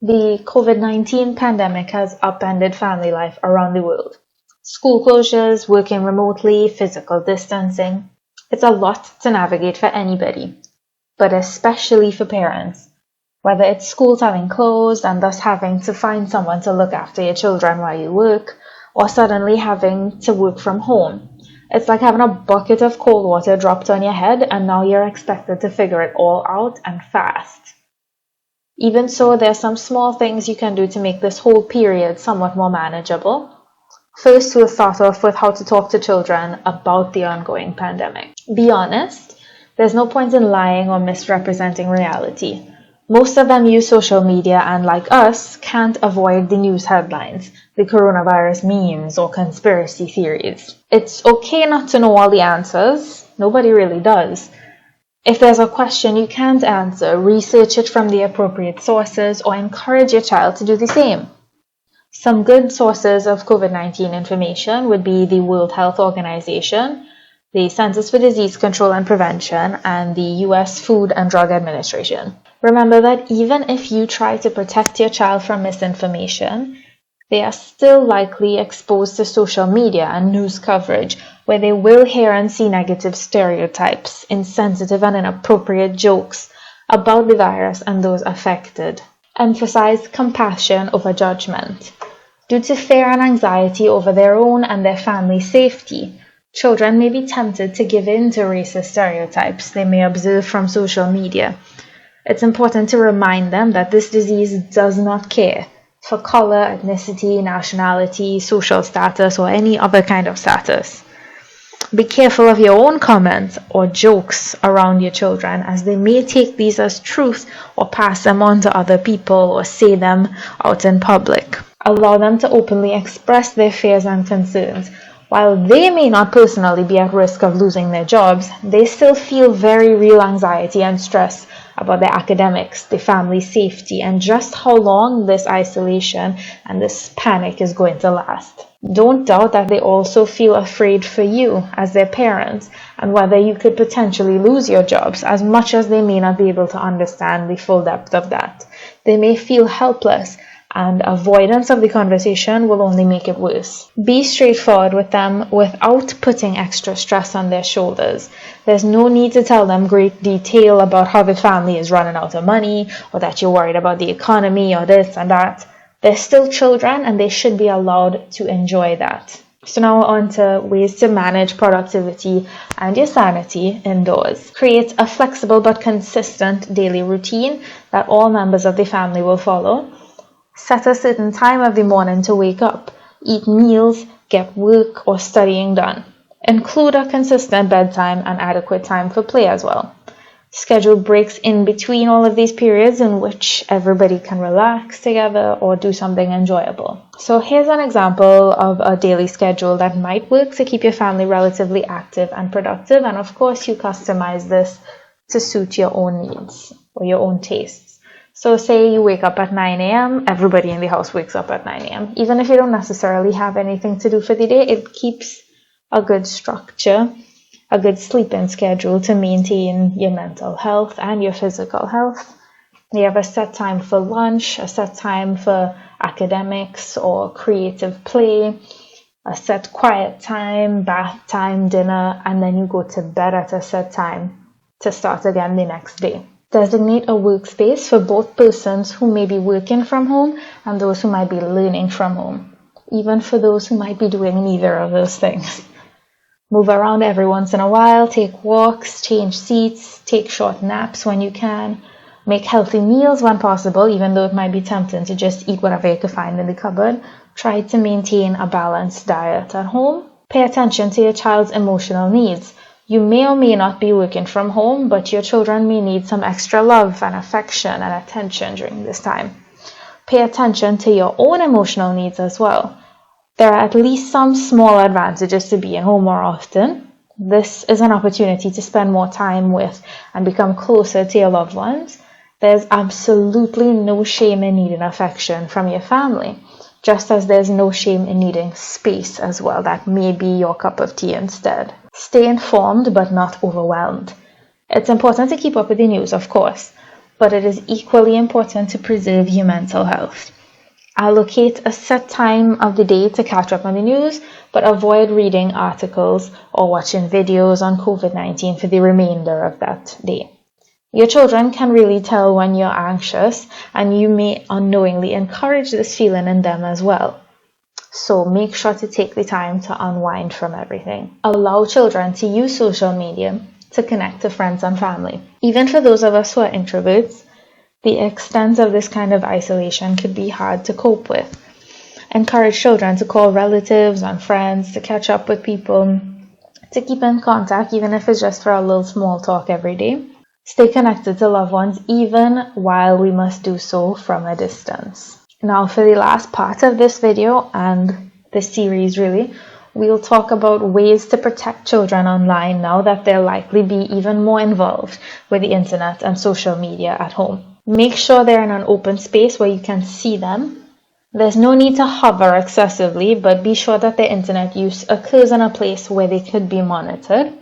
The COVID-19 pandemic has upended family life around the world. School closures, working remotely, physical distancing. It's a lot to navigate for anybody, but especially for parents. Whether it's schools having closed and thus having to find someone to look after your children while you work, or suddenly having to work from home. It's like having a bucket of cold water dropped on your head and now you're expected to figure it all out and fast. Even so, there are some small things you can do to make this whole period somewhat more manageable. First, we'll start off with how to talk to children about the ongoing pandemic. Be honest. There's no point in lying or misrepresenting reality. Most of them use social media and, like us, can't avoid the news headlines, the coronavirus memes, or conspiracy theories. It's okay not to know all the answers. Nobody really does. If there's a question you can't answer, research it from the appropriate sources or encourage your child to do the same. Some good sources of COVID-19 information would be the World Health Organization, the Centers for Disease Control and Prevention, and the US Food and Drug Administration. Remember that even if you try to protect your child from misinformation, they are still likely exposed to social media and news coverage where they will hear and see negative stereotypes, insensitive and inappropriate jokes about the virus and those affected. Emphasize compassion over judgment. Due to fear and anxiety over their own and their family's safety, children may be tempted to give in to racist stereotypes they may observe from social media. It's important to remind them that this disease does not care for color, ethnicity, nationality, social status, or any other kind of status. Be careful of your own comments or jokes around your children, as they may take these as truth or pass them on to other people or say them out in public. Allow them to openly express their fears and concerns. While they may not personally be at risk of losing their jobs, they still feel very real anxiety and stress about their academics, their family's safety, and just how long this isolation and this panic is going to last. Don't doubt that they also feel afraid for you as their parents and whether you could potentially lose your jobs, as much as they may not be able to understand the full depth of that. They may feel helpless, and avoidance of the conversation will only make it worse. Be straightforward with them without putting extra stress on their shoulders. There's no need to tell them great detail about how the family is running out of money or that you're worried about the economy or this and that. They're still children and they should be allowed to enjoy that. So now on to ways to manage productivity and your sanity indoors. Create a flexible but consistent daily routine that all members of the family will follow. Set a certain time of the morning to wake up, eat meals, get work or studying done. Include a consistent bedtime and adequate time for play as well. Schedule breaks in between all of these periods in which everybody can relax together or do something enjoyable. So here's an example of a daily schedule that might work to keep your family relatively active and productive, and of course you customize this to suit your own needs or your own tastes. So say you wake up at 9 a.m., everybody in the house wakes up at 9 a.m. Even if you don't necessarily have anything to do for the day, it keeps a good structure, a good sleeping schedule to maintain your mental health and your physical health. You have a set time for lunch, a set time for academics or creative play, a set quiet time, bath time, dinner, and then you go to bed at a set time to start again the next day. Designate a workspace for both persons who may be working from home and those who might be learning from home, even for those who might be doing neither of those things. Move around every once in a while, take walks, change seats, take short naps when you can, make healthy meals when possible, even though it might be tempting to just eat whatever you can find in the cupboard. Try to maintain a balanced diet at home. Pay attention to your child's emotional needs. You may or may not be working from home, but your children may need some extra love and affection and attention during this time. Pay attention to your own emotional needs as well. There are at least some small advantages to being home more often. This is an opportunity to spend more time with and become closer to your loved ones. There's absolutely no shame in needing affection from your family, just as there's no shame in needing space as well. That may be your cup of tea instead. Stay informed but not overwhelmed. It's important to keep up with the news, of course, but it is equally important to preserve your mental health. Allocate a set time of the day to catch up on the news, but avoid reading articles or watching videos on COVID-19 for the remainder of that day. Your children can really tell when you're anxious, and you may unknowingly encourage this feeling in them as well. So make sure to take the time to unwind from everything. Allow children to use social media to connect to friends and family. Even for those of us who are introverts, the extent of this kind of isolation could be hard to cope with. Encourage children to call relatives and friends, to catch up with people, to keep in contact, even if it's just for a little small talk every day. Stay connected to loved ones, even while we must do so from a distance. Now, for the last part of this video and this series really, we'll talk about ways to protect children online now that they'll likely be even more involved with the internet and social media at home. Make sure they're in an open space where you can see them. There's no need to hover excessively, but be sure that their internet use occurs in a place where they could be monitored.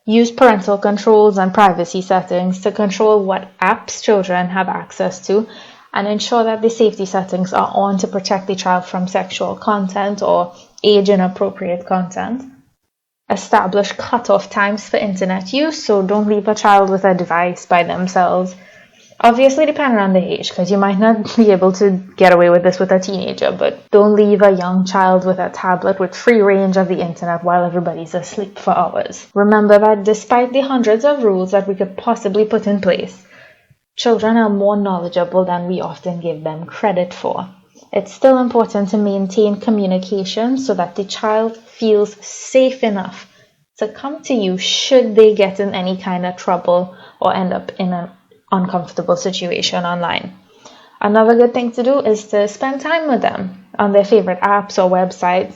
Use parental controls and privacy settings to control what apps children have access to, and ensure that the safety settings are on to protect the child from sexual content or age-inappropriate content. Establish cutoff times for internet use, so don't leave a child with a device by themselves. Obviously, depending on the age, because you might not be able to get away with this with a teenager, but don't leave a young child with a tablet with free range of the internet while everybody's asleep for hours. Remember that despite the hundreds of rules that we could possibly put in place, children are more knowledgeable than we often give them credit for. It's still important to maintain communication so that the child feels safe enough to come to you should they get in any kind of trouble or end up in an uncomfortable situation online. Another good thing to do is to spend time with them on their favorite apps or websites.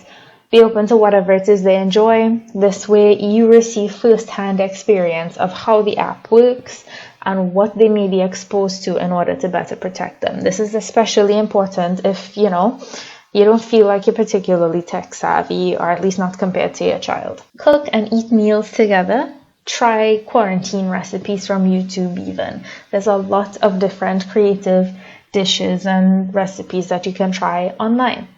Be open to whatever it is they enjoy. This way you receive first-hand experience of how the app works and what they may be exposed to in order to better protect them. This is especially important if, you don't feel like you're particularly tech savvy, or at least not compared to your child. Cook and eat meals together. Try quarantine recipes from YouTube even. There's a lot of different creative dishes and recipes that you can try online.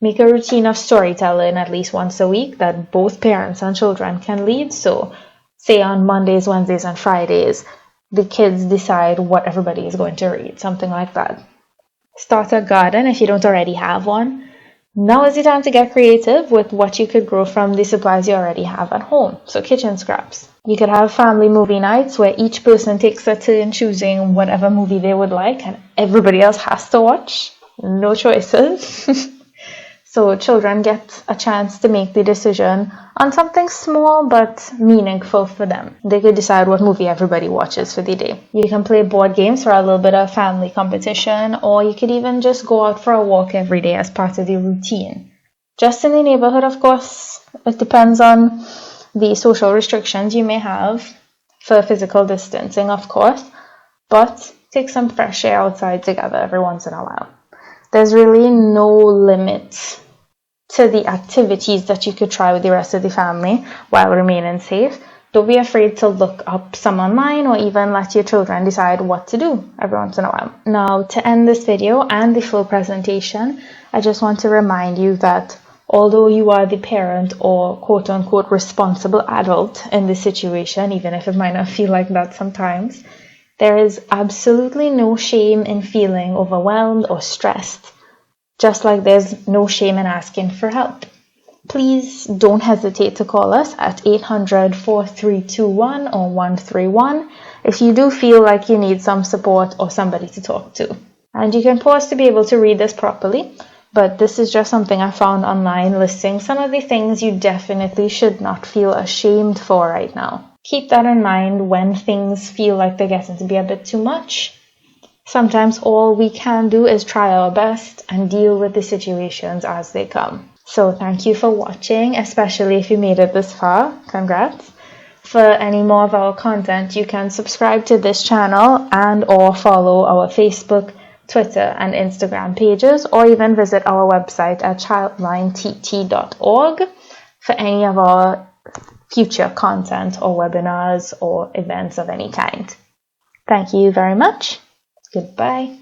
Make a routine of storytelling at least once a week that both parents and children can lead. So, say on Mondays, Wednesdays, and Fridays, the kids decide what everybody is going to read, something like that. Start a garden if you don't already have one. Now is the time to get creative with what you could grow from the supplies you already have at home, so kitchen scraps. You could have family movie nights where each person takes a turn choosing whatever movie they would like and everybody else has to watch. No choices. So children get a chance to make the decision on something small but meaningful for them. They could decide what movie everybody watches for the day. You can play board games for a little bit of family competition, or you could even just go out for a walk every day as part of the routine. Just in the neighborhood, of course. It depends on the social restrictions you may have for physical distancing, of course, but take some fresh air outside together every once in a while. There's really no limit to the activities that you could try with the rest of the family while remaining safe. Don't be afraid to look up some online, or even let your children decide what to do every once in a while. Now, to end this video and the full presentation, I just want to remind you that although you are the parent or quote-unquote responsible adult in this situation, even if it might not feel like that sometimes, there is absolutely no shame in feeling overwhelmed or stressed, just like there's no shame in asking for help. Please don't hesitate to call us at 800-4321 or 131 if you do feel like you need some support or somebody to talk to. And you can pause to be able to read this properly, but this is just something I found online listing some of the things you definitely should not feel ashamed for right now. Keep that in mind when things feel like they're getting to be a bit too much. Sometimes all we can do is try our best and deal with the situations as they come. So thank you for watching, especially if you made it this far. Congrats. For any more of our content, you can subscribe to this channel and or follow our Facebook, Twitter, and Instagram pages, or even visit our website at childlinett.org for any of our future content or webinars or events of any kind. Thank you very much. Goodbye.